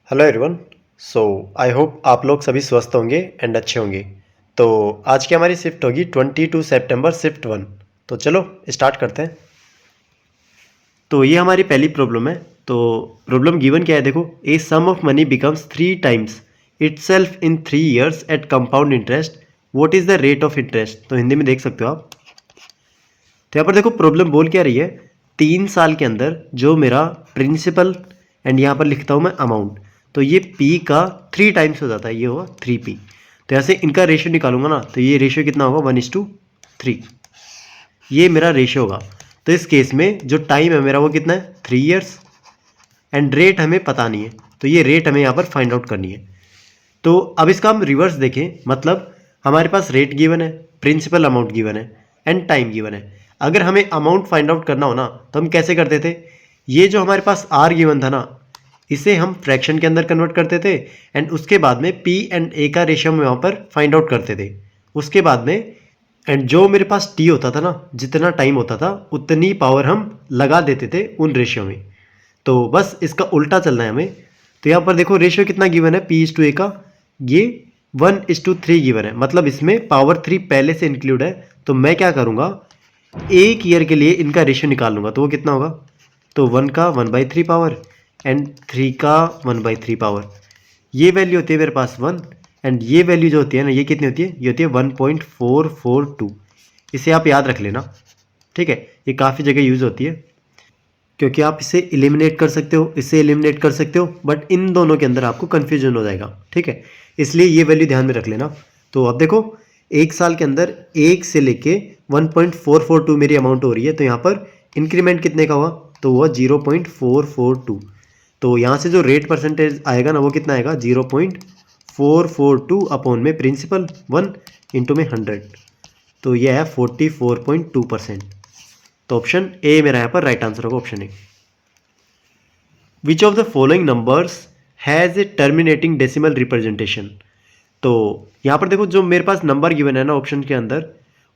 Hello everyone. So I hope आप लोग सभी स्वस्थ होंगे एंड अच्छे होंगे। तो आज की हमारी शिफ्ट होगी 22 सितंबर शिफ्ट 1। तो चलो स्टार्ट करते हैं। तो ये हमारी पहली प्रॉब्लम है। तो प्रॉब्लम गिवन क्या है, देखो, a sum of money becomes 3 times itself in 3 years at compound interest, what is the rate of interest. तो हिंदी में देख सकते हो आप। तो यहाँ पर देखो प्रॉब्लम बोल क्या रही है, 3 साल के अंदर जो मेरा प्रिंसिपल एंड यहाँ पर लिखता हूँ मैं अमाउंट, तो ये पी का 3 टाइम्स हो जाता है, ये होगा 3P। तो ऐसे इनका रेशियो निकालूंगा ना, तो ये रेशियो कितना होगा 1:3, ये मेरा रेशियो होगा। तो इस केस में जो टाइम है मेरा वो कितना है 3 years एंड रेट हमें पता नहीं है, तो ये रेट हमें यहाँ पर फाइंड आउट करनी है। तो अब इसका हम रिवर्स देखें, मतलब हमारे पास रेट गिवन है, प्रिंसिपल अमाउंट गिवन है एंड टाइम गिवन है। अगर हमें अमाउंट फाइंड आउट करना हो ना, तो हम कैसे करते थे, ये जो हमारे पास आर गिवन था ना, इसे हम फ्रैक्शन के अंदर कन्वर्ट करते थे एंड उसके बाद में पी एंड ए का रेशियो हम यहाँ पर फाइंड आउट करते थे। उसके बाद में एंड जो मेरे पास टी होता था ना, जितना टाइम होता था उतनी पावर हम लगा देते थे उन रेशियो में। तो बस इसका उल्टा चलना है हमें। तो यहाँ पर देखो रेशियो कितना गिवन है P:A का, ये 1:3 गिवन है, मतलब इसमें पावर 3 पहले से इंक्लूड है। तो मैं क्या करूँगा, 1 ईयर के लिए इनका रेशियो निकाल लूँगा। तो वो कितना होगा, तो 1 का 1/3 पावर एंड 3 का 1/3 पावर, ये वैल्यू होती है मेरे पास 1 एंड ये वैल्यू जो होती है ना, ये कितनी होती है, ये होती है 1.442। इसे आप याद रख लेना, ठीक है। ये काफ़ी जगह यूज़ होती है क्योंकि आप इसे एलिमिनेट कर सकते हो, इसे एलिमिनेट कर सकते हो, बट इन दोनों के अंदर आपको कन्फ्यूजन हो जाएगा, ठीक है। इसलिए ये वैल्यू ध्यान में रख लेना। तो अब देखो 1 साल के अंदर 1 से लेके 1.442 मेरी अमाउंट हो रही है, तो यहाँ पर इंक्रीमेंट कितने का हुआ, तो हुआ 0.442। तो यहाँ से जो रेट परसेंटेज आएगा ना, वो कितना आएगा 0.442 अपॉन में प्रिंसिपल 1 इंटू में 100, तो ये है 44.2%। तो ऑप्शन ए मेरा यहाँ पर राइट आंसर होगा, option A. Which of the following numbers has a terminating decimal representation. तो यहाँ पर देखो जो मेरे पास नंबर गिवन है ना ऑप्शन के अंदर,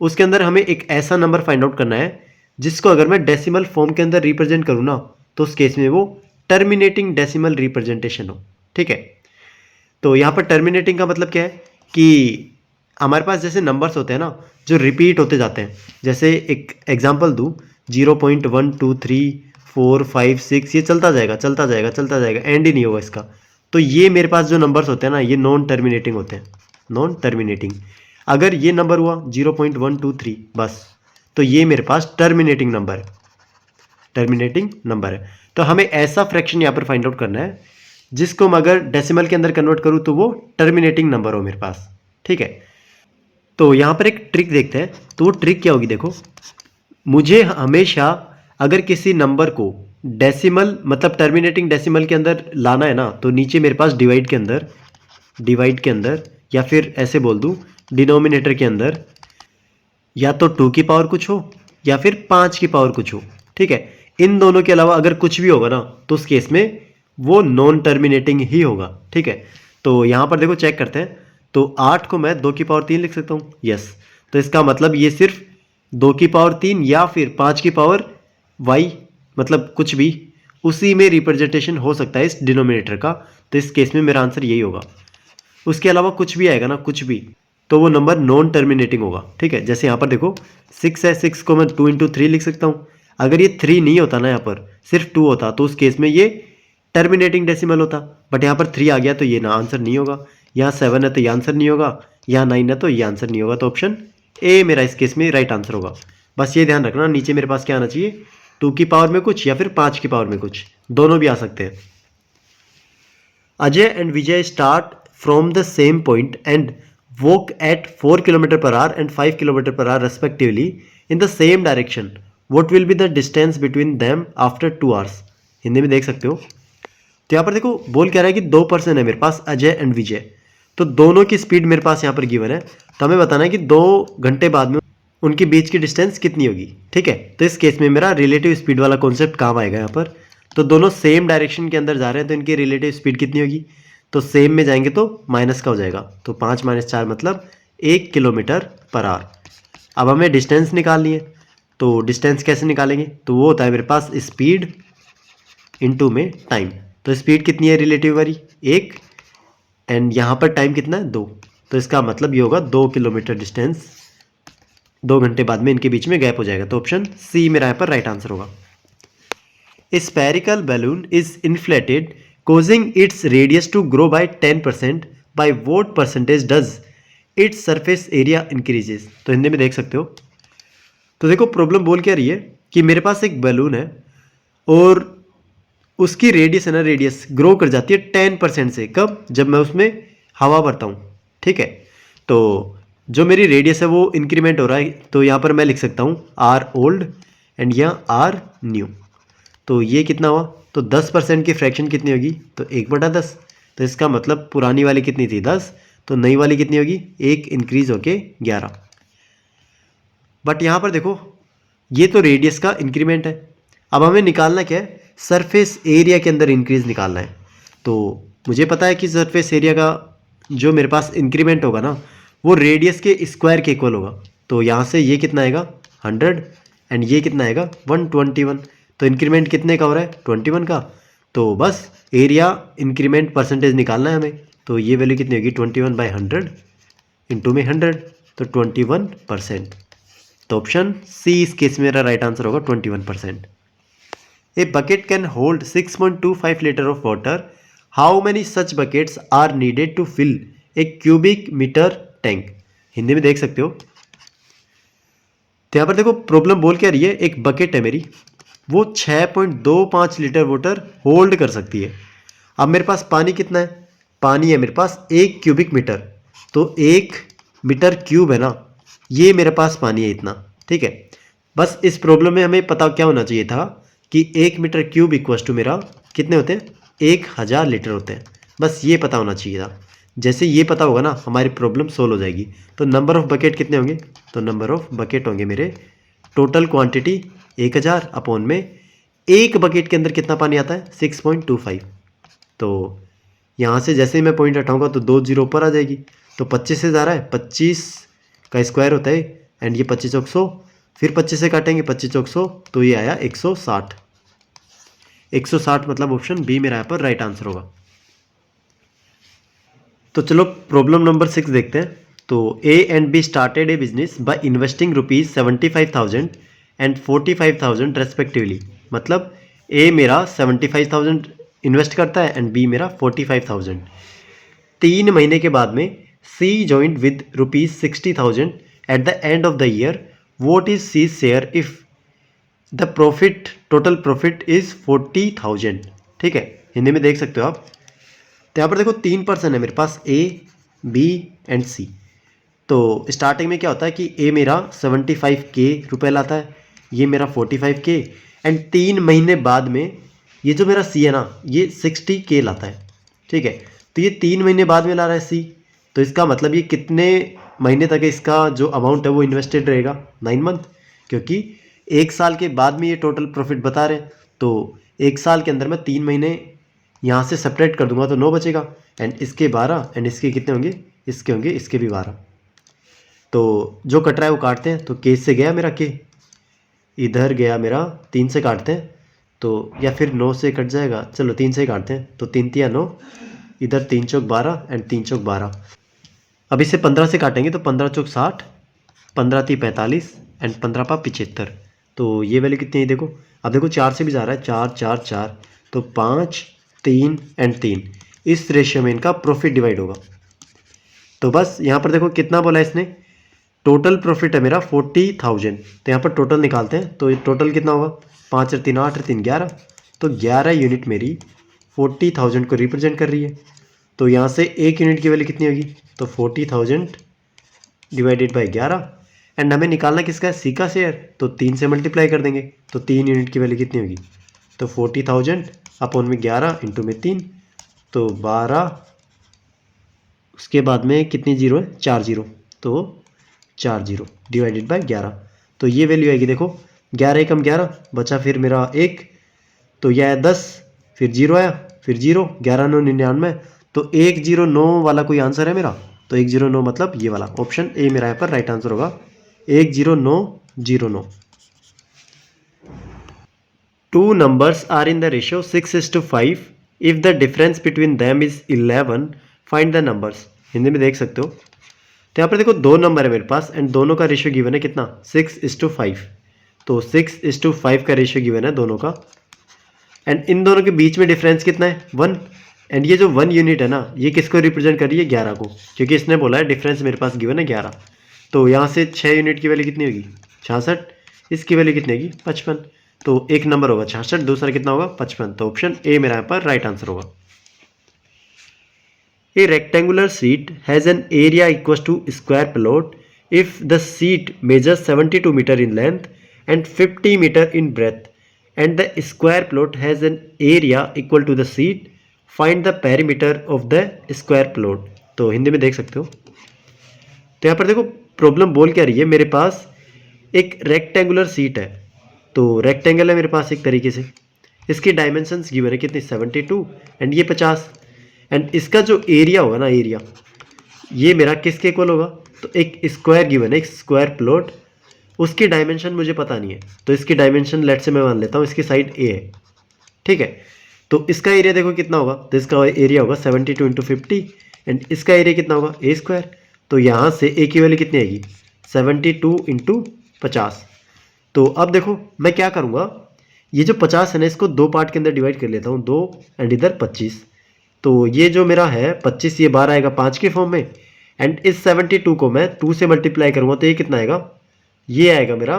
उसके अंदर हमें एक ऐसा नंबर फाइंड आउट करना है जिसको अगर मैं डेसिमल फॉर्म के अंदर रिप्रेजेंट करूँ ना, तो उस केस में वो टर्मिनेटिंग डेसिमल रिप्रेजेंटेशन हो, ठीक है। तो यहाँ पर टर्मिनेटिंग का मतलब क्या है कि हमारे पास जैसे नंबर्स होते हैं ना जो रिपीट होते जाते हैं, जैसे एक एग्जांपल दूँ, 0.12345 ये चलता जाएगा चलता जाएगा चलता जाएगा, एंड ही नहीं होगा इसका। तो ये मेरे पास जो नंबर्स होते हैं ना, ये नॉन टर्मिनेटिंग होते हैं, नॉन टर्मिनेटिंग। अगर ये नंबर हुआ 0.123 बस, तो ये मेरे पास टर्मिनेटिंग नंबर है, टर्मिनेटिंग नंबर है। तो हमें ऐसा फ्रैक्शन यहाँ पर फाइंड आउट करना है जिसको मैं अगर डेसिमल के अंदर कन्वर्ट करूँ तो वो टर्मिनेटिंग नंबर हो मेरे पास, ठीक है। तो यहाँ पर एक ट्रिक देखते हैं। तो वो ट्रिक क्या होगी, देखो, मुझे हमेशा अगर किसी नंबर को डेसिमल मतलब टर्मिनेटिंग डेसिमल के अंदर लाना है ना, तो नीचे मेरे पास डिवाइड के अंदर, डिवाइड के अंदर, या फिर ऐसे बोल दूँ डिनोमिनेटर के अंदर, या तो 2 की पावर कुछ हो या फिर 5 की पावर कुछ हो, ठीक है। इन दोनों के अलावा अगर कुछ भी होगा ना, तो उस केस में वो नॉन टर्मिनेटिंग ही होगा, ठीक है। तो यहाँ पर देखो चेक करते हैं। तो 8 को मैं 2 की पावर 3 लिख सकता हूँ, यस। तो इसका मतलब ये सिर्फ 2 की पावर 3 या फिर 5 की पावर y, मतलब कुछ भी उसी में रिप्रेजेंटेशन हो सकता है इस डिनोमिनेटर का। तो इस केस में मेरा आंसर यही होगा। उसके अलावा कुछ भी आएगा ना, कुछ भी, तो वो नंबर नॉन टर्मिनेटिंग होगा, ठीक है। जैसे यहाँ पर देखो 6 है, 6 को मैं 2 × 3 लिख सकता हूँ। अगर ये 3 नहीं होता ना, यहाँ पर सिर्फ 2 होता, तो उस केस में ये टर्मिनेटिंग डेसिमल होता। बट यहाँ पर 3 आ गया तो ये ना आंसर नहीं होगा। यहाँ 7 है तो ये आंसर नहीं होगा, यहाँ 9 है तो ये आंसर नहीं होगा। तो ऑप्शन ए मेरा इस केस में राइट आंसर होगा। बस ये ध्यान रखना, नीचे मेरे पास क्या आना चाहिए, 2 की पावर में कुछ या फिर 5 की पावर में कुछ, दोनों भी आ सकते हैं। Ajay and Vijay start from the same point and walk at 4 kilometre per hour and 5 kilometre per hour respectively in the same direction. What will be the distance between them after 2 hours? Hindi में देख सकते हो। तो यहाँ पर देखो बोल क्या रहा है कि 2 पर्सन है मेरे पास, अजय एंड विजय। तो दोनों की स्पीड मेरे पास यहाँ पर गिवन है। तो हमें बताना है कि 2 घंटे बाद में उनके बीच की डिस्टेंस कितनी होगी, ठीक है। तो इस केस में मेरा रिलेटिव स्पीड वाला कॉन्सेप्ट काम आएगा यहाँ पर। तो दोनों सेम डायरेक्शन के अंदर जा रहे हैं, तो इनकी रिलेटिव स्पीड कितनी होगी, तो सेम में जाएंगे तो माइनस का हो जाएगा। तो 5 - 4 मतलब 1 किलोमीटर पर आवर। अब हमें डिस्टेंस निकालनी है। तो डिस्टेंस कैसे निकालेंगे, तो वो होता है मेरे पास स्पीड इनटू में टाइम। तो स्पीड कितनी है रिलेटिव वाली 1, एंड यहाँ पर टाइम कितना है 2, तो इसका मतलब ये होगा 2 किलोमीटर डिस्टेंस 2 घंटे बाद में इनके बीच में गैप हो जाएगा। तो ऑप्शन सी मेरा यहाँ पर राइट आंसर होगा। A spherical balloon is inflated, causing its radius to grow by 10%. By what percentage does its surface area increases? तो हिंदी में देख सकते हो। तो देखो प्रॉब्लम बोल क्या रही है कि मेरे पास एक बैलून है और उसकी रेडियस है ना, रेडियस ग्रो कर जाती है 10% से। कब? जब मैं उसमें हवा भरता हूँ, ठीक है। तो जो मेरी रेडियस है वो इंक्रीमेंट हो रहा है, तो यहाँ पर मैं लिख सकता हूँ आर ओल्ड एंड यहाँ आर न्यू। तो ये कितना हुआ? तो 10% की फ्रैक्शन कितनी होगी? तो 1/10। तो इसका मतलब पुरानी वाली कितनी थी 10, तो नई वाली कितनी होगी? 1 इंक्रीज होके 11। बट यहाँ पर देखो ये तो रेडियस का इंक्रीमेंट है, अब हमें निकालना क्या है? सरफेस एरिया के अंदर इंक्रीज निकालना है। तो मुझे पता है कि सरफेस एरिया का जो मेरे पास इंक्रीमेंट होगा ना वो रेडियस के स्क्वायर के इक्वल होगा। तो यहाँ से ये कितना आएगा? 100 एंड ये कितना आएगा? 121। तो इंक्रीमेंट कितने का हो रहा है? 21 का। तो बस एरिया इंक्रीमेंट परसेंटेज निकालना है हमें। तो ये वैल्यू कितनी होगी? 21/100 इंटू में 100, तो 21%। तो ऑप्शन सी इस केस में मेरा राइट आंसर होगा 21%। A bucket can hold 6.25 litre of water. How many such buckets are needed to fill a cubic metre tank? Hindi में देख सकते हो। तो यहाँ पर देखो प्रॉब्लम बोल क्या रही है, एक बकेट है मेरी, वो 6.25 लीटर वाटर होल्ड कर सकती है। अब मेरे पास पानी कितना है? पानी है मेरे पास 1 क्यूबिक मीटर, तो 1 मीटर क्यूब है ना, ये मेरे पास पानी है इतना, ठीक है। बस इस प्रॉब्लम में हमें पता क्या होना चाहिए था कि 1 मीटर क्यूब इक्वल्स टू मेरा कितने होते हैं? 1000 लीटर होते हैं। बस ये पता होना चाहिए था। जैसे ये पता होगा ना हमारी प्रॉब्लम सोल्व हो जाएगी। तो नंबर ऑफ बकेट कितने होंगे? तो नंबर ऑफ बकेट होंगे मेरे, टोटल क्वांटिटी 1000 अपॉन में एक बकेट के अंदर कितना पानी आता है? 6.25। तो यहाँ से जैसे ही मैं पॉइंट हटाऊंगा तो 2 जीरो ऊपर आ जाएगी। तो 25 से जा रहा है, 25 का स्क्वायर होता है एंड ये 25 चौक 100, फिर 25 से काटेंगे 25 चौक 100, तो ये आया 160। 160 मतलब ऑप्शन बी मेरा यहाँ पर राइट आंसर होगा। तो चलो प्रॉब्लम नंबर 6 देखते हैं। तो A and be started A business by investing ₹75,000 and 45,000 respectively. मतलब ए मेरा 75,000 इन्वेस्ट करता है एंड बी मेरा 45,000। 3 महीने के बाद में C joined with ₹60,000 at the end of the year. What is C share if the profit, total profit is 40,000। ठीक है, हिंदी में देख सकते हो आप। तो यहाँ पर देखो 3 पर्सन है मेरे पास, ए बी एंड सी। तो स्टार्टिंग में क्या होता है कि ए मेरा 75K रुपये लाता है, ये मेरा 45K, एंड 3 महीने बाद में ये जो मेरा सी है ना ये 60K लाता है। ठीक है, तो ये 3 महीने बाद में ला रहा है सी, तो इसका मतलब ये कितने महीने तक इसका जो अमाउंट है वो इन्वेस्टेड रहेगा? 9 मंथ, क्योंकि 1 साल के बाद में ये टोटल प्रॉफिट बता रहे हैं। तो 1 साल के अंदर मैं 3 महीने यहाँ से सेपरेट कर दूंगा तो 9 बचेगा, एंड इसके 12 एंड इसके कितने होंगे? इसके होंगे, इसके भी 12। तो जो कट रहा है वो काटते हैं। तो के से गया मेरा के, इधर गया मेरा 3 से काटते हैं, तो या फिर 9 से कट जाएगा, चलो 3 से ही काटते हैं। तो 3 तिया 9, इधर 3 चौक 12 एंड 3 चौक 12। अब इसे 15 से काटेंगे तो 15 चौक 60, 15 ती 45 एंड 15 पा 75। तो ये वैल्यू कितनी है देखो। अब देखो 4 से भी जा रहा है, 4 4 4, तो 5 3 एंड 3, इस रेशियो में इनका प्रॉफिट डिवाइड होगा। तो बस यहाँ पर देखो कितना बोला इसने, टोटल प्रॉफिट है मेरा 40,000। तो यहाँ पर टोटल निकालते हैं, तो टोटल कितना होगा? 5 और 3 8 और 3 11, तो 11 यूनिट मेरी 40,000 को रिप्रेजेंट कर रही है। तो यहाँ से एक यूनिट की वैल्यू कितनी होगी? तो 40,000 डिवाइडेड बाई 11, एंड हमें निकालना किसका है? सी का शेयर, तो 3 से मल्टीप्लाई कर देंगे। तो 3 यूनिट की वैल्यू कितनी होगी? तो 40,000 अपॉन में 11 इंटू में 3, तो 12, उसके बाद में कितनी जीरो है? 4 जीरो, तो 4 जीरो डिवाइडेड बाई 11। तो ये वैल्यू आएगी देखो, 11 एकम 11 बचा, फिर मेरा 1, तो यह है 10, फिर 0 आया, फिर 0, 11 9 99। तो 109 वाला कोई आंसर है मेरा? तो 109 मतलब ये वाला, ऑप्शन ए मेरा यहाँ पर राइट आंसर होगा, 10909। 2 numbers are in the ratio 6:5 if the difference between them is 11 find the numbers. Hindi में देख सकते हो। तो यहाँ पर देखो दो नंबर है मेरे पास एंड दोनों का रेशियो गिवन है कितना 6:5। तो 6:5 का रेशियो गिवन है दोनों का एंड इन दोनों के बीच में डिफरेंस कितना है 1। एंड ये जो 1 यूनिट है ना ये किसको रिप्रेजेंट कर रही है 11 को, क्योंकि इसने बोला है डिफरेंस मेरे पास गिवन है 11। तो यहाँ से 6 यूनिट की वैल्यू कितनी होगी 66, इसकी वैल्यू कितनी होगी 55। तो एक नंबर होगा 66, दूसरा कितना होगा 55। तो ऑप्शन ए मेरा यहाँ पर राइट आंसर होगा। A rectangular sheet has an area equals to square plot if the sheet measures 72 meter in length and 50 meter in breadth and the square plot has an area equal to the sheet. Find the perimeter of the square plot। तो हिंदी में देख सकते हो। तो यहाँ पर देखो problem बोल क्या रही है, मेरे पास एक रेक्टेंगुलर शीट है। तो रेक्टेंगल है मेरे पास एक तरीके से, इसकी डायमेंशंस गिवन है कितनी 72 एंड ये 50 एंड इसका जो एरिया होगा ना एरिया ये मेरा किसके इक्वल होगा, तो एक स्क्वायर गिवन है, एक स्क्वायर प्लॉट, उसकी डायमेंशन मुझे पता नहीं है। तो इसकी डायमेंशन लेट से मैं मान लेता हूँ इसकी साइड ए है, ठीक है। तो इसका एरिया देखो कितना होगा, तो इसका एरिया होगा 72 इंटू 50 एंड इसका एरिया कितना होगा ए स्क्वायर। तो यहाँ से ए की वैल्यू कितनी आएगी 72 इंटू 50। तो अब देखो मैं क्या करूँगा, ये जो 50 है ना इसको दो पार्ट के अंदर डिवाइड कर लेता हूँ, 2 एंड इधर 25। तो ये जो मेरा है 25 ये 12 आएगा 5 के फॉर्म में एंड इस 72 को मैं 2 से मल्टीप्लाई करूँगा तो ये कितना आएगा, ये आएगा मेरा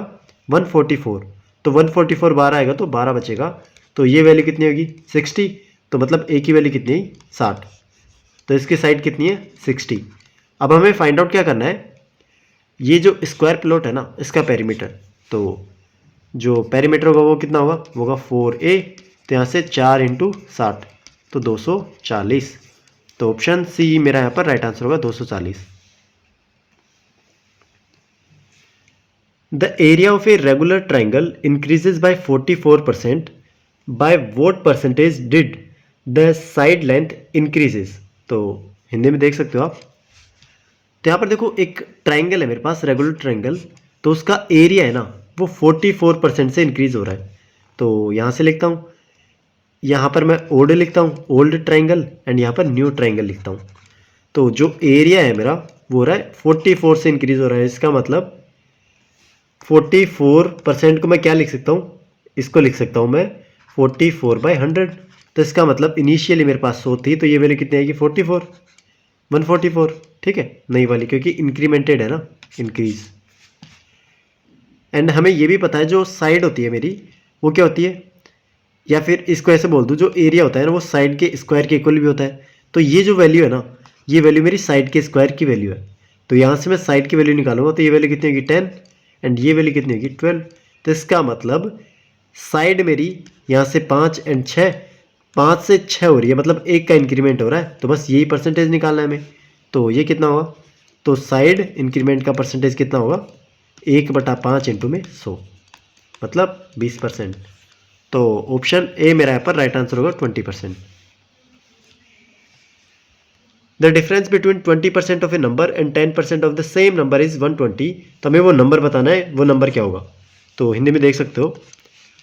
144। तो 144 12 आएगा तो 12 बचेगा। तो ये वैल्यू कितनी होगी 60। तो मतलब ए की वैल्यू कितनी है 60। तो इसकी साइड कितनी है 60। अब हमें फाइंड आउट क्या करना है, ये जो स्क्वायर प्लॉट है ना इसका पेरीमीटर। तो जो पेरीमीटर होगा वो कितना होगा, वो होगा 4a। तो यहाँ से 4 इंटू 60 तो 240। तो ऑप्शन सी मेरा यहाँ पर राइट आंसर होगा 240। The area of a regular triangle increases by 44%। By what percentage did the side length increases. तो हिंदी में देख सकते हो आप। तो यहाँ पर देखो एक ट्राइंगल है मेरे पास रेगुलर ट्राइंगल, तो उसका एरिया है ना वो 44% से इंक्रीज हो रहा है। तो यहाँ से लिखता हूँ, यहाँ पर मैं ओल्ड लिखता हूँ ओल्ड ट्राइंगल एंड यहाँ पर न्यू ट्राइंगल लिखता हूँ। तो जो एरिया है मेरा वो हो रहा है 44 से इंक्रीज हो रहा है। इसका मतलब 44% को मैं क्या लिख सकता हूँ, इसको लिख सकता हूँ मैं 44/100। तो इसका मतलब इनिशियली मेरे पास 100 थी तो ये वैल्यू कितनी आएगी 44 144, ठीक है नई वाली, क्योंकि इंक्रीमेंटेड है ना इंक्रीज। एंड हमें ये भी पता है जो साइड होती है मेरी वो क्या होती है, या फिर इसको ऐसे बोल दूँ जो एरिया होता है ना वो साइड के स्क्वायर के इक्वल भी होता है। तो ये जो वैल्यू है ना ये वैल्यू मेरी साइड के स्क्वायर की वैल्यू है। तो यहाँ से मैं साइड की वैल्यू निकालूंगा तो ये वैल्यू कितनी होगी 10 एंड ये वैल्यू कितनी होगी 12। तो इसका मतलब साइड मेरी यहाँ से 5 एंड 6, 5 से 6 हो रही है, मतलब एक का इंक्रीमेंट हो रहा है। तो बस यही परसेंटेज निकालना है हमें। तो ये कितना होगा, तो साइड इंक्रीमेंट का परसेंटेज कितना होगा 1/5 इंटू में 100, मतलब 20%। तो ऑप्शन ए मेरा यहाँ पर राइट आंसर होगा 20%। The difference between 20% of A number and 10% of the same number is 120। तो हमें वो नंबर बताना है, वो नंबर क्या होगा। तो हिंदी में देख सकते हो।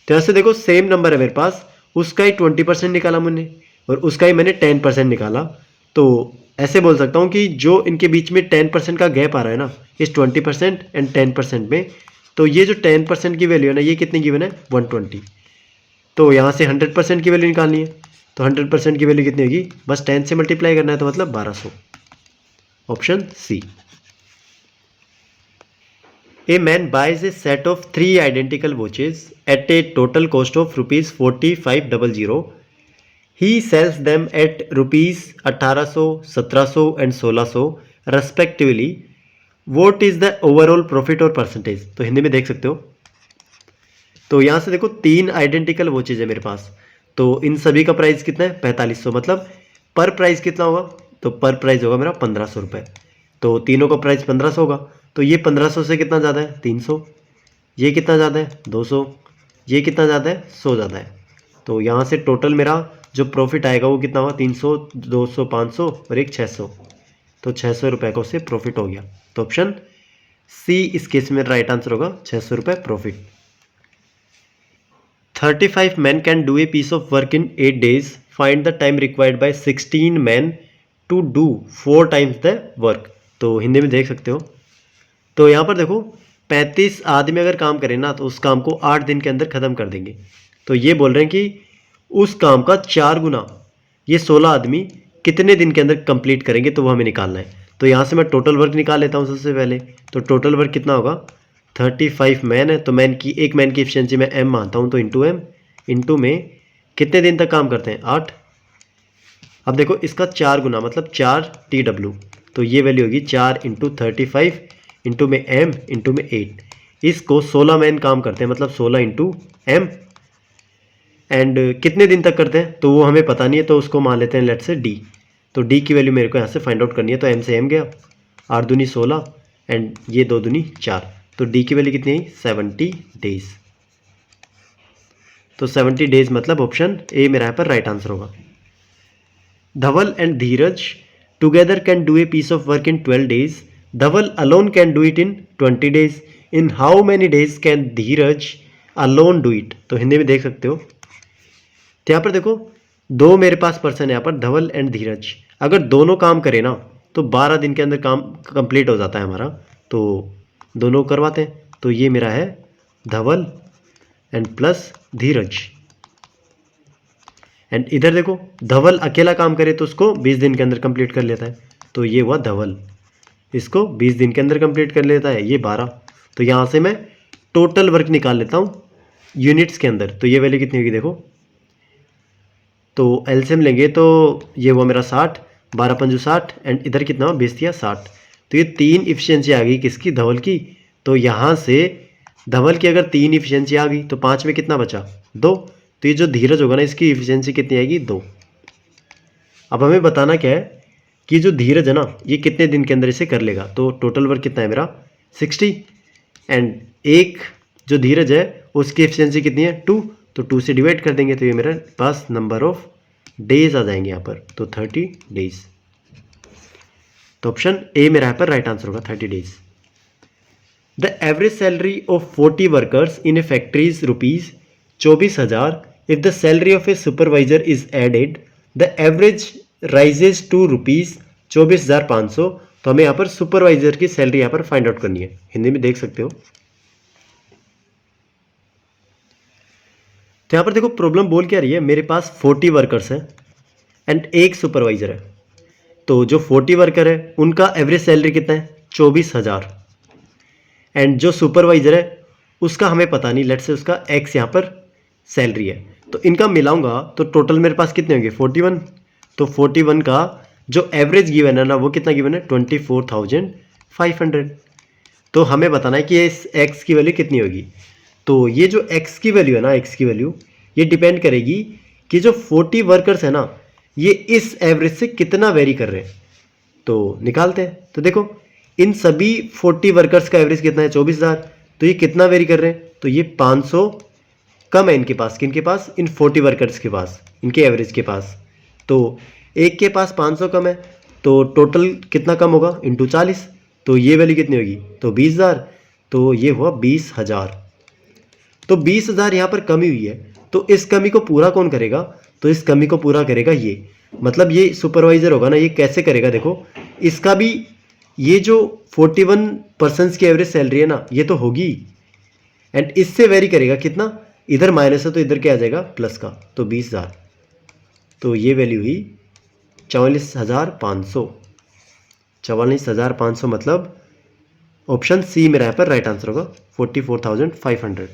तो यहाँ से देखो सेम नंबर है मेरे पास, उसका ही 20% निकाला मैंने और उसका ही मैंने 10% निकाला। तो ऐसे बोल सकता हूँ कि जो इनके बीच में 10% का गैप आ रहा है ना इस 20% एंड 10% में, तो ये जो 10% की वैल्यू है ना ये कितनी गिवन है 120। तो यहाँ से 100% की वैल्यू निकालनी है। तो 100% की वैल्यू कितनी होगी, बस 10 से मल्टीप्लाई करना है, तो मतलब 1200। Option C. A man buys a set of 3 identical watches at a total cost of ₹4500। He sells them at ₹1800, 1700 and 1600 respectively. What is the overall profit or percentage. तो हिंदी में देख सकते हो। तो यहाँ से देखो 3 आइडेंटिकल वॉचेज है मेरे पास, तो इन सभी का प्राइस कितना है 4500, मतलब पर प्राइस कितना होगा, तो पर प्राइस होगा मेरा 1500 रुपये। तो तीनों का प्राइस 1500 होगा। तो ये 1500 से कितना ज़्यादा है 300, ये कितना ज़्यादा है 200, ये कितना ज़्यादा है 100 ज़्यादा है। तो यहाँ से टोटल मेरा जो प्रॉफिट आएगा वो कितना होगा 300, 200, 500 और एक 600। तो 600 रुपये का उससे प्रॉफिट हो गया। तो ऑप्शन सी इस केस में राइट आंसर होगा 600 रुपये profit. 35 men can do a piece of work in 8 days find the time required by 16 man to do 4 times the work. तो हिंदी में देख सकते हो। तो यहाँ पर देखो 35 आदमी अगर काम करें ना तो उस काम को 8 दिन के अंदर ख़त्म कर देंगे। तो ये बोल रहे हैं कि उस काम का 4 गुना ये 16 आदमी कितने दिन के अंदर कंप्लीट करेंगे, तो वो हमें निकालना है। तो यहाँ से मैं टोटल वर्क निकाल लेता हूँ सबसे पहले। तो टोटल वर्क कितना होगा, 35 मैन है, तो एक मैन की एफिशिएंसी मैं m मानता हूँ, तो इंटू में कितने दिन तक काम करते हैं, 8। अब देखो इसका 4 गुना मतलब 4 TW, तो ये वैल्यू होगी 4 इंटू 35 इंटू में m इंटू में 8। इसको 16 मैन काम करते हैं मतलब 16 इंटू m। एंड कितने दिन तक करते हैं तो वो हमें पता नहीं है, तो उसको मान लेते हैं लेट से d। तो d की वैल्यू मेरे को यहाँ से फाइंड आउट करनी है। तो m से m गया, 8 दूनी 16 एंड ये 2 दूनी 4। तो d की वैल्यू कितनी है, 70 डेज। तो 70 डेज मतलब ऑप्शन ए मेरा यहाँ पर राइट आंसर होगा। Dhaval and Dheeraj together can do a piece of work in 12 days. Dhaval alone can do it in 20 days. In how many days can Dheeraj alone do it. तो हिंदी में देख सकते हो। तो यहाँ पर देखो दो मेरे पास पर्सन है यहाँ पर, धवल एंड धीरज। अगर दोनों काम करें ना तो 12 दिन के अंदर काम कंप्लीट हो जाता है हमारा। तो दोनों करवाते हैं। तो ये मेरा है धवल एंड प्लस धीरज। एंड इधर देखो धवल अकेला काम करे तो उसको 20 दिन के अंदर कंप्लीट कर लेता है। तो ये हुआ धवल, इसको 20 दिन के अंदर कंप्लीट कर लेता है, ये 12। तो यहाँ से मैं टोटल वर्क निकाल लेता हूँ यूनिट्स के अंदर। तो ये वैल्यू कितनी होगी देखो, तो एलसीएम लेंगे तो ये हुआ मेरा 60, 12 पंजू 60 एंड इधर कितना हुआ 20 या 60। तो ये 3 इफिशियंसी आ गई किसकी, धवल की। तो यहाँ से धवल की अगर 3 इफिशियंसी आ गई तो 5 में कितना बचा, 2। तो ये जो धीरज होगा ना इसकी इफिशियंसी कितनी आएगी, 2। अब हमें बताना क्या है कि जो धीरज है ना ये कितने दिन के अंदर इसे कर लेगा। तो टोटल वर्क कितना है मेरा 60 एंड एक जो धीरज है उसकी एफिशिएंसी कितनी है 2। तो 2 से डिवाइड कर देंगे तो ये मेरे पास नंबर ऑफ डेज आ जाएंगे यहाँ पर, तो 30 डेज। तो ऑप्शन ए मेरा यहाँ पर राइट आंसर होगा 30 days. The average salary of 40 workers in a factory is rupees 24,000। If the salary of a supervisor is added the average rises to rupees 24,500। तो हमें यहाँ पर सुपरवाइजर की सैलरी यहाँ पर फाइंड आउट करनी है। हिंदी में देख सकते हो। तो यहाँ पर देखो प्रॉब्लम बोल क्या रही है, मेरे पास 40 वर्कर्स हैं एंड एक सुपरवाइजर है। तो जो 40 वर्कर है उनका एवरेज सैलरी कितना है 24,000 एंड जो सुपरवाइजर है उसका हमें पता नहीं, लेट से उसका एक्स यहाँ पर सैलरी है। तो इनका मिलाऊंगा तो टोटल मेरे पास कितने होंगे 41। तो 41 का जो एवरेज गिवन है ना वो कितना गिवन है 24,500। तो हमें बताना है कि इस एक्स की वैल्यू कितनी होगी। तो ये जो x की वैल्यू है ना, x की वैल्यू ये डिपेंड करेगी कि जो 40 वर्कर्स है ना ये इस एवरेज से कितना वेरी कर रहे हैं। तो निकालते हैं। तो देखो इन सभी 40 वर्कर्स का एवरेज कितना है 24,000। तो ये कितना वेरी कर रहे हैं, तो ये 500 कम है इनके पास, किनके पास, इन 40 वर्कर्स के पास, इनके एवरेज के पास। तो एक के पास 500 कम है तो टोटल कितना कम होगा इंटू 40। तो ये वैल्यू कितनी होगी, तो 20,000। तो ये हुआ 20,000। तो 20,000 यहाँ पर कमी हुई है। तो इस कमी को पूरा कौन करेगा, तो इस कमी को पूरा करेगा ये, मतलब ये सुपरवाइजर होगा ना। ये कैसे करेगा देखो, इसका भी ये जो 41 पर्सन्स की एवरेज सैलरी है ना ये तो होगी एंड इससे वेरी करेगा कितना, इधर माइनस है तो इधर क्या आ जाएगा प्लस का, तो 20,000। तो ये वैल्यू हुई 44,500। 44,500 मतलब ऑप्शन सी मेरा यहाँ पर राइट आंसर होगा 44,500।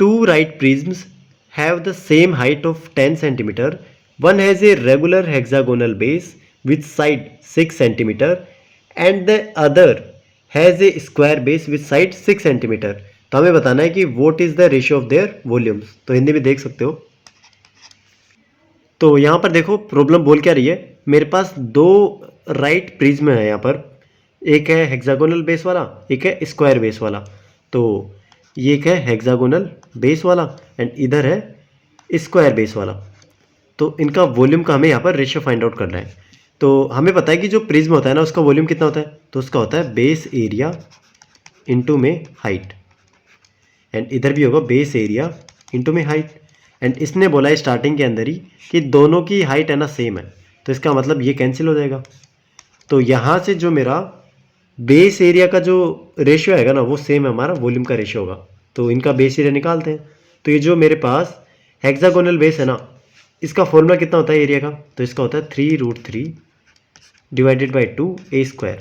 Two right prisms have the same height of 10 centimeter. One has a regular hexagonal base with side 6 centimeter and the other has a square base with side 6 centimeter. तो हमें बताना है कि what is the ratio of their volumes। तो हिंदी में देख सकते हो। तो यहाँ पर देखो प्रॉब्लम बोल क्या रही है, मेरे पास दो राइट प्रिज्म है यहाँ पर, एक है हेक्सागोनल बेस वाला, एक है स्क्वायर बेस वाला। तो ये एक है हेक्सागोनल बेस वाला एंड इधर है स्क्वायर बेस वाला। तो इनका वॉल्यूम का हमें यहाँ पर रेशियो फाइंड आउट करना है। तो हमें पता है कि जो प्रिज्म होता है ना उसका वॉल्यूम कितना होता है, तो उसका होता है बेस एरिया इंटू में हाइट एंड इधर भी होगा बेस एरिया इंटू में हाइट एंड इसने बोला है स्टार्टिंग के अंदर ही कि दोनों की हाइट है ना सेम है, तो इसका मतलब ये कैंसिल हो जाएगा। तो यहाँ से जो मेरा बेस एरिया का जो रेशियो आएगा ना वो सेम है, हमारा वॉल्यूम का रेशियो होगा। तो इनका बेस एरिया निकालते हैं। तो ये जो मेरे पास हेक्सागोनल बेस है ना, इसका फॉर्मूला कितना होता है एरिया का, तो इसका होता है 3√3 डिवाइडेड बाई 2a²।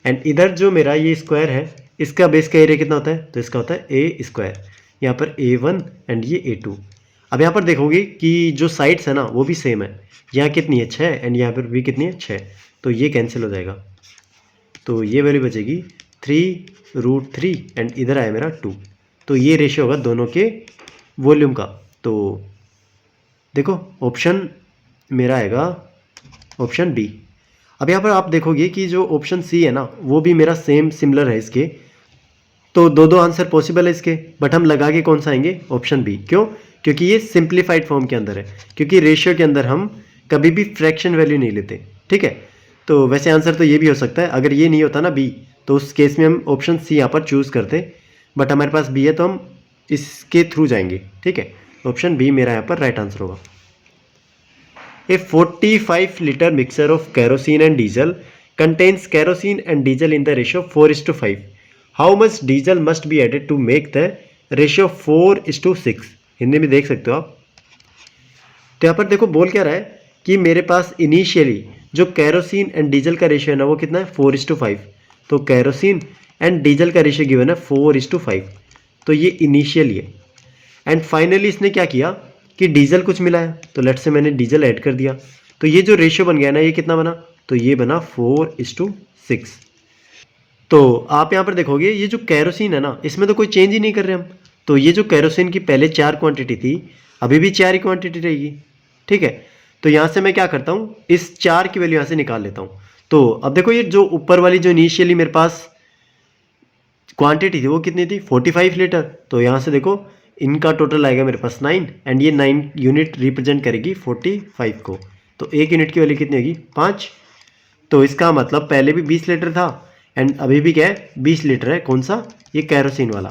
एंड इधर जो मेरा ये स्क्वायर है, इसका बेस का एरिया कितना होता है, तो इसका होता है a²। यहाँ पर a1 एंड ये a2। अब यहाँ पर देखोगे कि जो साइड्स है ना वो भी सेम है, यहाँ कितनी है 6 एंड यहाँ पर भी कितनी है 6, तो ये कैंसिल हो जाएगा। तो ये वैल्यू बचेगी 3√3 एंड इधर आया मेरा 2। तो ये रेशियो होगा दोनों के वॉल्यूम का। तो देखो ऑप्शन मेरा आएगा ऑप्शन बी। अब यहाँ पर आप देखोगे कि जो ऑप्शन सी है ना वो भी मेरा सेम सिमिलर है इसके, तो दो आंसर पॉसिबल है इसके, बट हम लगा के कौन सा आएंगे, ऑप्शन बी। क्यों? क्योंकि ये सिंप्लीफाइड फॉर्म के अंदर है, क्योंकि रेशियो के अंदर हम कभी भी फ्रैक्शन वैल्यू नहीं लेते, ठीक है। तो वैसे आंसर तो ये भी हो सकता है, अगर ये नहीं होता ना बी, तो उस केस में हम ऑप्शन सी यहाँ पर चूज़ करते, बट हमारे पास बी है तो हम इसके थ्रू जाएंगे, ठीक है। ऑप्शन बी मेरा यहाँ पर राइट आंसर होगा। A 45 liter mixture of kerosene and diesel contains kerosene and diesel in the ratio 4:5. How much diesel must be added to make the ratio 4:6? Hindi में देख सकते हो आप। तो यहाँ पर देखो बोल क्या रहा है कि मेरे पास इनिशियली जो कैरोसिन एंड डीजल का रेशियो है ना वो कितना है 4:5। तो कैरोसिन एंड डीजल का रेशियो गिवन है 4:5, तो ये इनिशियली है। एंड फाइनली इसने क्या किया कि डीजल कुछ मिला है, तो लेट से मैंने डीजल ऐड कर दिया, तो ये जो रेशियो बन गया ना ये कितना बना, तो ये बना 4:6। तो आप यहाँ पर देखोगे ये जो कैरोसिन है ना इसमें तो कोई चेंज ही नहीं कर रहे हम, तो ये जो कैरोसिन की पहले 4 क्वांटिटी थी अभी भी 4 ही क्वांटिटी रहेगी, ठीक है। तो यहाँ से मैं क्या करता हूँ, इस 4 की वैल्यू यहाँ से निकाल लेता हूँ। तो अब देखो ये जो ऊपर वाली जो इनिशियली मेरे पास क्वांटिटी थी वो कितनी थी 45 लीटर, तो यहाँ से देखो इनका टोटल आएगा मेरे पास 9 एंड ये 9 यूनिट रिप्रेजेंट करेगी 45 को, तो एक यूनिट की वैल्यू कितनी होगी 5। तो इसका मतलब पहले भी 20 लीटर था एंड अभी भी क्या है 20 लीटर है, कौन सा, ये कैरोसिन वाला।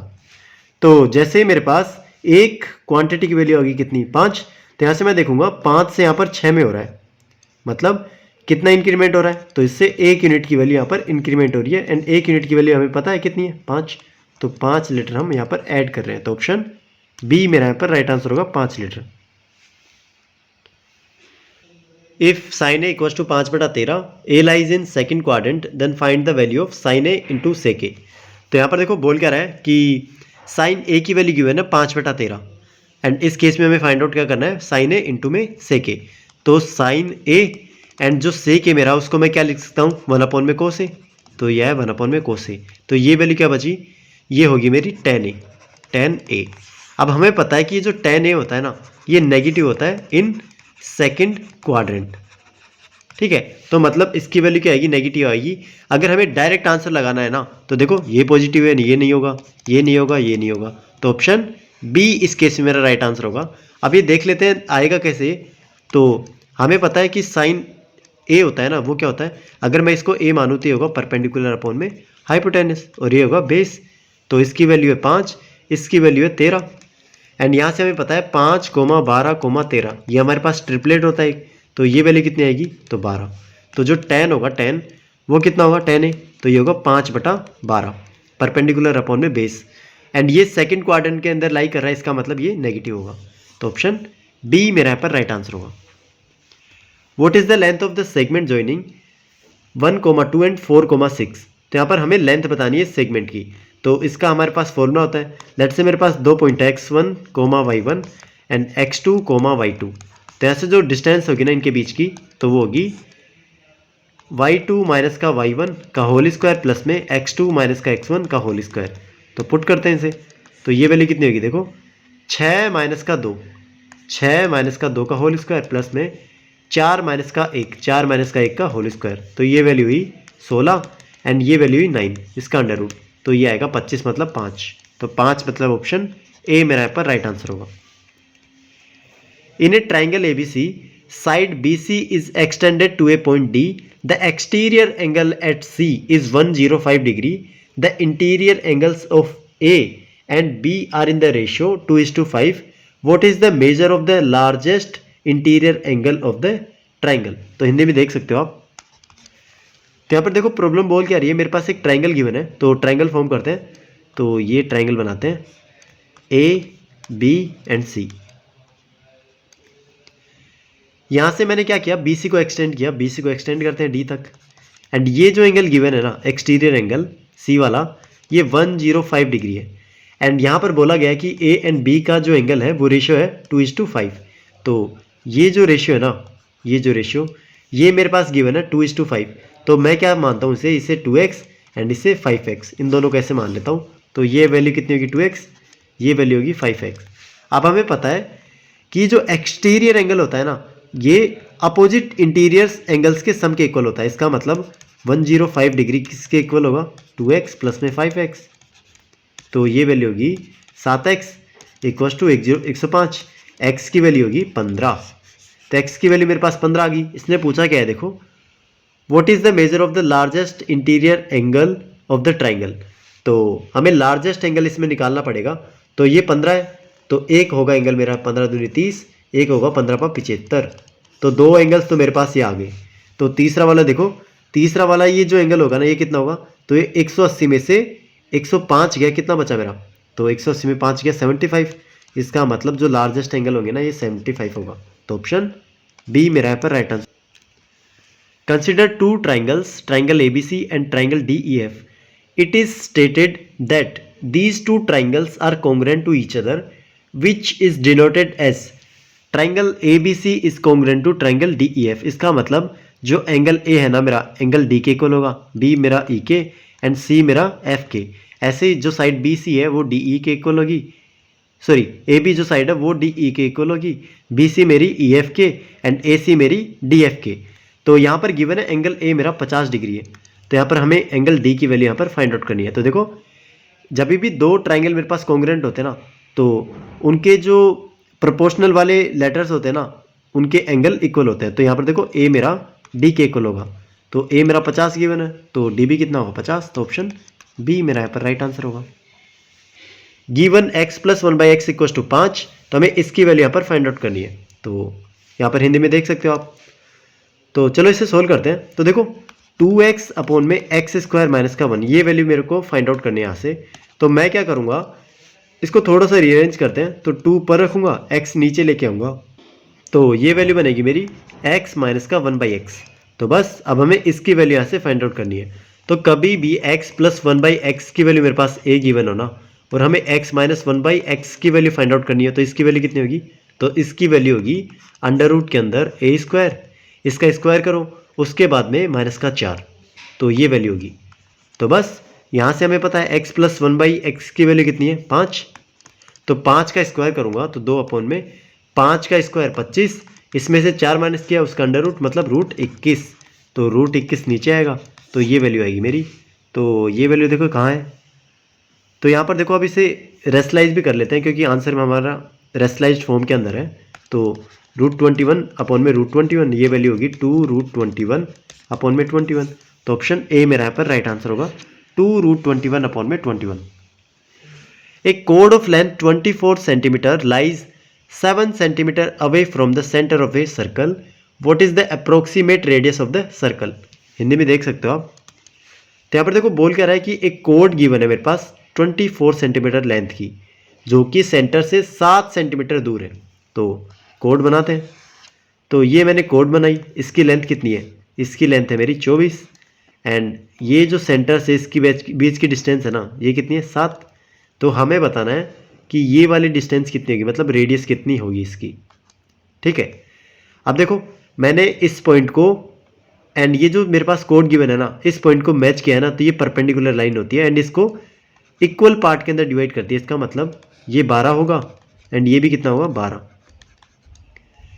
तो जैसे मेरे पास एक क्वांटिटी की वैल्यू होगी कितनी 5, तो यहाँ से मैं देखूंगा 5 से यहाँ पर 6 में हो रहा है, मतलब कितना इंक्रीमेंट हो रहा है, तो इससे एक यूनिट की वैल्यू यहाँ पर इंक्रीमेंट हो रही है एंड एक यूनिट की वैल्यू हमें पता है कितनी है 5, तो 5 लीटर हम यहाँ पर ऐड कर रहे हैं। तो ऑप्शन बी मेरा यहाँ पर राइट आंसर होगा 5 litre. If sine A equals to 5/13 A lies in second quadrant then find the value of sine A into sec A. तो यहाँ पर देखो बोल क्या रहा है कि साइन ए की वैल्यू गिवन है 5/13 एंड इस केस में हमें फाइंड आउट क्या करना है, साइन ए इंटू में सेक ए। तो साइन ए एंड जो सेक ए मेरा उसको मैं क्या लिख सकता हूँ 1/में कोस ए, तो यह है 1/में कोस ए। तो ये वैल्यू क्या बची, ये होगी मेरी tan ए। अब हमें पता है कि ये जो tan ए होता है ना ये नेगेटिव होता है इन सेकंड क्वाड्रेंट, ठीक है। तो मतलब इसकी वैल्यू क्या आएगी, नेगेटिव आएगी। अगर हमें डायरेक्ट आंसर लगाना है ना तो देखो ये पॉजिटिव है, ये नहीं होगा, ये नहीं होगा, ये नहीं होगा, तो ऑप्शन बी इस केस में मेरा राइट आंसर होगा। अब ये देख लेते हैं आएगा कैसे। तो हमें पता है कि साइन ए होता है ना वो क्या होता है, अगर मैं इसको ए मानूँ तो ये होगा परपेंडिकुलर अपॉन में हाइपोटेनस और ये होगा बेस। तो इसकी वैल्यू है 5, इसकी वैल्यू है 13 एंड यहाँ से हमें पता है 5, 12, 13 ये हमारे पास ट्रिपलेट होता है, तो ये वैल्यू कितनी आएगी, तो 12। तो जो tan होगा tan वो कितना होगा tan ए, तो ये होगा 5/12 परपेंडिकुलर अपॉन में बेस एंड ये सेकंड क्वाड्रेंट के अंदर लाई कर रहा है, इसका मतलब ये नेगेटिव होगा। तो ऑप्शन बी मेरा यहाँ पर राइट आंसर होगा। What is the length of the segment joining 1, 2 and 4, 6। तो यहाँ पर हमें लेंथ बतानी है सेगमेंट की, तो इसका हमारे पास फॉर्मूला होता है, लेट से मेरे पास 2 point x1, y1 and x2, y2। तो यहाँ से जो डिस्टेंस होगी ना इनके बीच की तो वो होगी y2 माइनस का y1 का होल स्क्वायर प्लस में x2 माइनस का x1 का होल स्क्वायर। तो पुट करते हैं इसे, तो ये वैल्यू कितनी होगी, देखो 6 माइनस का 2, 6 माइनस का 2 का होल स्क्वायर प्लस में 4 माइनस का 1, 4 माइनस का 1 का होल स्क्वायर। तो ये वैल्यू हुई 16 एंड ये वैल्यू हुई 9, इसका अंडर रूट, तो ये आएगा 25 मतलब 5। तो 5 मतलब ऑप्शन ए मेरा यहाँ पर राइट आंसर होगा। In a triangle ABC, side BC is extended to a point D. The exterior angle at C is 105 degree. The interior angles of A and B are in the ratio 2:5. What is the measure of the largest interior angle of the triangle. तो हिंदी में देख सकते हो आप। तो यहाँ पर देखो प्रॉब्लम बोल क्या रही है, मेरे पास एक ट्राइंगल गिवन है, तो ट्राइंगल फॉर्म करते हैं। तो ये ट्राइंगल बनाते हैं ए बी एंड सी। यहाँ से मैंने क्या किया, बी सी को एक्सटेंड किया, बी सी को एक्सटेंड करते हैं डी तक। एंड ये जो एंगल गिवन है ना, एक्सटीरियर एंगल सी वाला, ये 105 डिग्री है। एंड यहाँ पर बोला गया है कि ए एंड बी का जो एंगल है वो रेशियो है 2:5। तो ये जो रेशियो है ना, ये जो रेशियो ये मेरे पास गिवन है 2:5। तो मैं क्या मानता हूँ इसे 2x एंड इसे 5x, इन दोनों को ऐसे मान लेता हूँ। तो ये वैल्यू कितनी होगी 2x, ये वैल्यू होगी 5x। अब हमें पता है कि जो एक्सटीरियर एंगल होता है ना, ये अपोजिट इंटीरियर एंगल्स के सम के इक्वल होता है। इसका मतलब 105 डिग्री किसके इक्वल होगा, 2x प्लस में 5x। तो ये वैल्यू होगी 7x इक्वल टू 105। x की वैल्यू होगी 15। तो x की वैल्यू मेरे पास 15 आ गई। इसने पूछा क्या है, देखो what is the measure of the largest interior angle of the triangle. तो हमें लार्जेस्ट एंगल इसमें निकालना पड़ेगा। तो ये 15 है, तो एक होगा एंगल मेरा 15 दूनी 30, एक होगा 15 पर 75। तो दो एंगल्स तो मेरे पास ये आ गए। तो तीसरा वाला देखो, तीसरा वाला ये जो एंगल होगा ना, ये कितना होगा, तो ये 180 में से 105 गया, कितना बचा मेरा, तो 180 में 5 गया 75। इसका मतलब जो लार्जेस्ट एंगल होंगे ना, ये 75 होगा। तो ऑप्शन बी मेरा यहाँ पर right answer. Consider two triangles, triangle ABC and triangle DEF. It is stated that these two triangles are congruent to each other, which is denoted as triangle ABC is congruent to triangle DEF. इसका मतलब जो angle A है ना मेरा, angle D के equal होगा, B मेरा E के एंड C मेरा F के। ऐसे ही जो साइड BC है वो DE के इक्वल होगी, सॉरी AB जो साइड है वो DE के इक्वल होगी, BC मेरी EF के एंड AC मेरी DF के। तो यहाँ पर गिवन है एंगल A मेरा 50 डिग्री है। तो यहाँ पर हमें एंगल D की वैल्यू यहाँ पर फाइंड आउट करनी है। तो देखो जब भी दो ट्राइंगल मेरे पास कॉन्ग्रुएंट होते हैं ना, तो उनके जो प्रोपोर्शनल वाले लेटर्स होते हैं ना, उनके एंगल इक्वल होते हैं। तो यहाँ पर देखो A मेरा D के इक्वल होगा, तो A मेरा 50 गिवन है, तो D भी कितना होगा 50। तो ऑप्शन B मेरा यहाँ पर राइट आंसर होगा। Given x plus 1/x equal to 5, तो हमें इसकी वैल्यू यहाँ पर फाइंड आउट करनी है। तो यहाँ पर हिंदी में देख सकते हो आप। तो चलो इसे सोल्व करते हैं। तो देखो 2x अपॉन में x स्क्वायर माइनस का 1, ये वैल्यू मेरे को फाइंड आउट करनी है यहाँ से। तो मैं क्या करूँगा, इसको थोड़ा सा रीअरेंज करते हैं। तो 2 पर रखूँगा, x नीचे लेके आऊँगा, तो ये वैल्यू बनेगी मेरी x माइनस का 1/x। तो बस अब हमें इसकी वैल्यू यहाँ से फाइंड आउट करनी है। तो कभी भी x प्लस 1/x की वैल्यू मेरे पास a गिवन हो ना, और हमें x माइनस 1/x की वैल्यू फाइंड आउट करनी है, तो इसकी वैल्यू कितनी होगी, तो इसकी वैल्यू होगी अंडर रूट के अंदर a स्क्वायर, इसका स्क्वायर करो, उसके बाद में माइनस का 4, तो ये वैल्यू होगी। तो बस यहाँ से हमें पता है x प्लस 1/x की वैल्यू कितनी है 5। तो 5 का स्क्वायर करूँगा तो 2 अपॉन में 5 का स्क्वायर 25, इसमें से 4 माइनस किया उसका अंडर रूट, मतलब रूट 21। तो रूट 21 नीचे आएगा, तो ये वैल्यू आएगी मेरी। तो ये वैल्यू देखो कहाँ है, तो यहाँ पर देखो अब इसे रेशनलाइज भी कर लेते हैं, क्योंकि आंसर में हमारा रेशनलाइज्ड फॉर्म के अंदर है। तो √21 अपॉन में √21, ये वैल्यू होगी 2√21 अपॉन में 21। तो ऑप्शन ए मेरा यहाँ पर राइट आंसर होगा, 2√21 अपॉन में 21। ए कोड of length 24 centimetre lies 7 centimetre away from the centre of a circle, what is the approximate radius of the circle. Hindi में देख सकते हो आप। तो यहाँ पर देखो बोल क्या रहा है कि एक कोड गिवन है मेरे पास 24 सेंटीमीटर लेंथ की, जो कि सेंटर से 7 सेंटीमीटर दूर है। तो कोड बनाते हैं। तो ये मैंने कोड बनाई, इसकी लेंथ कितनी है, इसकी लेंथ है मेरी 24, एंड ये जो सेंटर से इसकी बीच की डिस्टेंस है ना, ये कितनी है 7। तो हमें बताना है कि ये वाली डिस्टेंस कितनी होगी, मतलब रेडियस कितनी होगी इसकी। ठीक है, अब देखो मैंने इस पॉइंट को एंड ये जो मेरे पास कोड गिवन है ना, इस पॉइंट को मैच किया है ना, तो ये परपेंडिकुलर लाइन होती है एंड इसको इक्वल पार्ट के अंदर डिवाइड करती है। इसका मतलब ये 12 होगा एंड ये भी कितना होगा 12।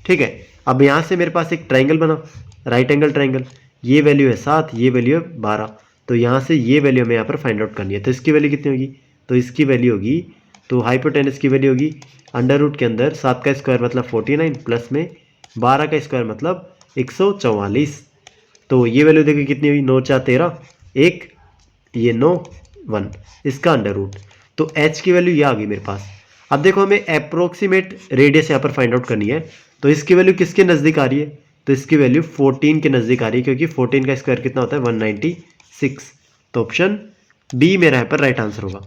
ठीक है, अब यहाँ से मेरे पास एक ट्राइंगल बना, राइट एंगल ट्राइंगल, ये वैल्यू है 7, ये वैल्यू है 12। तो यहाँ से ये वैल्यू हमें यहाँ पर फाइंड आउट करनी है। तो इसकी वैल्यू कितनी होगी, तो इसकी वैल्यू होगी, तो हाइपोटेनस की वैल्यू होगी अंडर रूट के अंदर 7 का स्क्वायर मतलब 49 प्लस में 12 का स्क्वायर मतलब 144। तो ये वैल्यू देखिए कितनी हुई, 9 4 13, 1 ये 9 1, इसका अंडर रूट। तो h की वैल्यू ये आ गई मेरे पास। अब देखो हमें अप्रोक्सीमेट रेडियस यहाँ पर फाइंड आउट करनी है, तो इसकी वैल्यू किसके नज़दीक आ रही है, तो इसकी वैल्यू 14 के नज़दीक आ रही है, क्योंकि 14 का स्क्वायर कितना होता है 196। तो ऑप्शन बी मेरा यहाँ पर राइट आंसर होगा।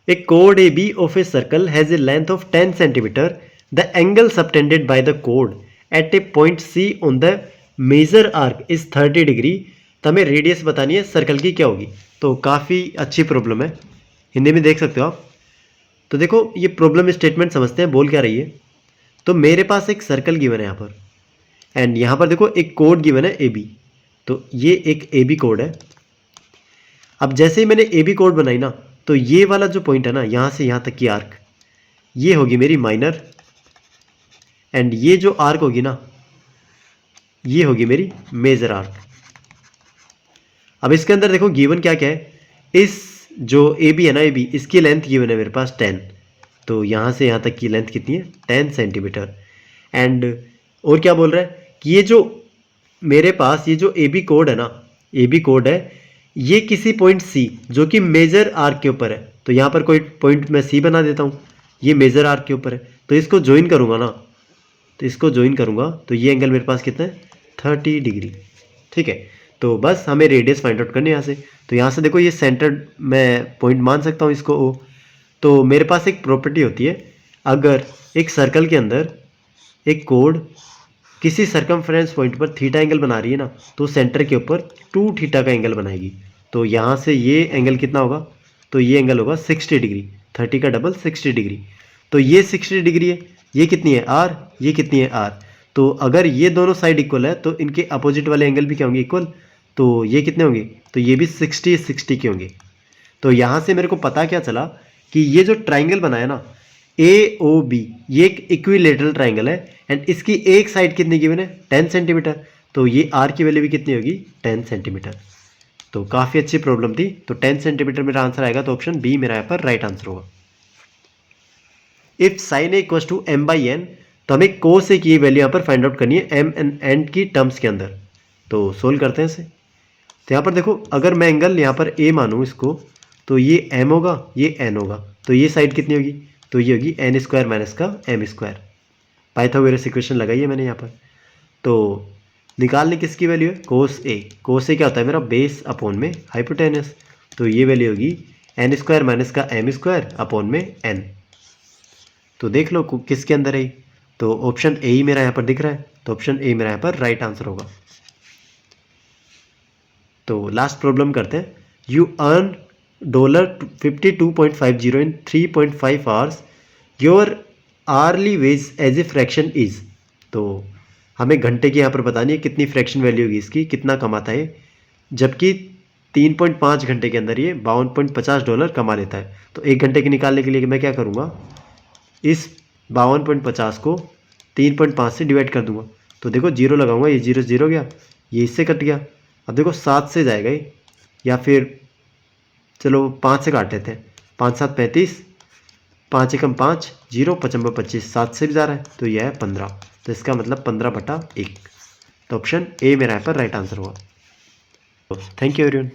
A chord AB of a circle has a length of 10 centimeter. The angle subtended by the chord at a point C on the major arc is 30 degree. तो हमें radius बतानी है circle की क्या होगी। तो काफ़ी अच्छी प्रॉब्लम है, हिंदी में देख सकते हो आप। तो देखो ये प्रॉब्लम स्टेटमेंट समझते हैं, बोल क्या रही है। तो मेरे पास एक सर्कल गिवन है यहाँ पर, एंड यहाँ पर देखो एक कोड गिवन है AB। तो ये एक AB कोड है। अब जैसे ही मैंने AB कोड बनाई ना, तो ये वाला जो पॉइंट है ना, यहाँ से यहाँ तक की आर्क, ये होगी मेरी माइनर, एंड ये जो आर्क होगी ना, ये होगी मेरी मेजर आर्क। अब इसके अंदर देखो गिवन क्या क्या है, इस जो AB है ना, AB इसकी लेंथ गिवन है मेरे पास 10। तो यहाँ से यहाँ तक की लेंथ कितनी है 10 सेंटीमीटर। एंड और क्या बोल रहा है कि ये जो मेरे पास ये जो AB कोड है ना, AB कोड है, ये किसी पॉइंट C जो कि मेजर आर्क के ऊपर है। तो यहाँ पर कोई पॉइंट मैं C बना देता हूँ, ये मेजर आर्क के ऊपर है, तो इसको ज्वाइन करूँगा ना, तो इसको ज्वाइन करूँगा तो ये एंगल मेरे पास कितना है 30 डिग्री। ठीक है, तो बस हमें रेडियस फाइंड आउट करनी है यहाँ से। तो यहाँ से देखो ये सेंटर्ड मैं पॉइंट मान सकता हूँ इसको O। तो मेरे पास एक प्रॉपर्टी होती है, अगर एक सर्कल के अंदर एक कोड किसी सर्कमफ्रेंस पॉइंट पर थीटा एंगल बना रही है ना, तो सेंटर के ऊपर 2 थीटा का एंगल बनाएगी। तो यहाँ से ये एंगल कितना होगा, तो ये एंगल होगा 60 डिग्री, 30 का डबल 60 डिग्री। तो ये 60 डिग्री है, ये कितनी है R, ये कितनी है R। तो अगर ये दोनों साइड इक्वल है तो इनके अपोजिट वाले एंगल भी क्या होंगे इक्वल। तो ये कितने होंगे, तो ये भी 60 के होंगे। तो यहाँ से मेरे को पता क्या चला कि ये जो ट्राइंगल बनाया ना AOB, ये एक इक्विलेटरल ट्राइंगल है, एंड इसकी एक साइड कितनी गिवन है 10 सेंटीमीटर। तो ये R की वैल्यू भी कितनी होगी 10 सेंटीमीटर। तो काफ़ी अच्छी प्रॉब्लम थी। तो 10 सेंटीमीटर मेरा आंसर आएगा, तो ऑप्शन बी मेरा यहाँ पर राइट आंसर होगा। If sine A equals to m/n, तो हमें कोस ए की वैल्यू यहाँ पर फाइंड आउट करनी है m एंड n की टर्म्स के अंदर। तो सोल्व करते हैं इसे। तो यहाँ पर देखो अगर मैं एंगल यहाँ पर a मानूँ इसको, तो ये m होगा, ये n होगा। तो ये साइड कितनी होगी, तो ये होगी n स्क्वायर माइनस का m स्क्वायर। पाइथागोरस इक्वेशन लगाई है मैंने यहाँ पर। तो निकालने किसकी वैल्यू है, कोस ए। कोस ए क्या होता है मेरा बेस अपॉन में हाइपोटेनस। तो ये वैल्यू होगी n स्क्वायर माइनस का m स्क्वायर अपॉन में n। तो देख लो किसके अंदर है, तो ऑप्शन ए ही मेरा यहाँ पर दिख रहा है। तो ऑप्शन ए मेरा यहाँ पर राइट आंसर होगा। तो लास्ट प्रॉब्लम करते हैं। You earn $52.50 in 3.5 hours, your hourly wage as a fraction is. तो हमें घंटे की यहाँ पर बतानी है कितनी फ्रैक्शन वैल्यू होगी इसकी, कितना कमाता है, जबकि 3.5 घंटे के अंदर ये $52.50 कमा लेता है। तो एक घंटे की निकालने के लिए मैं क्या करूँगा, इस 52.50 को 3.5 से डिवाइड कर दूंगा। तो देखो जीरो लगाऊंगा, ये जीरो जीरो गया, ये इससे कट गया। अब देखो 7 से जाएगा ये, या फिर चलो 5 से काट लेते हैं। 5 7 35, 5 एकम 5, 0 55 25, 7 से भी जा रहा है, तो यह है 15। तो इसका मतलब 15/1। तो ऑप्शन ए मेरा यहाँ पर राइट आंसर हुआ। Thank you everyone.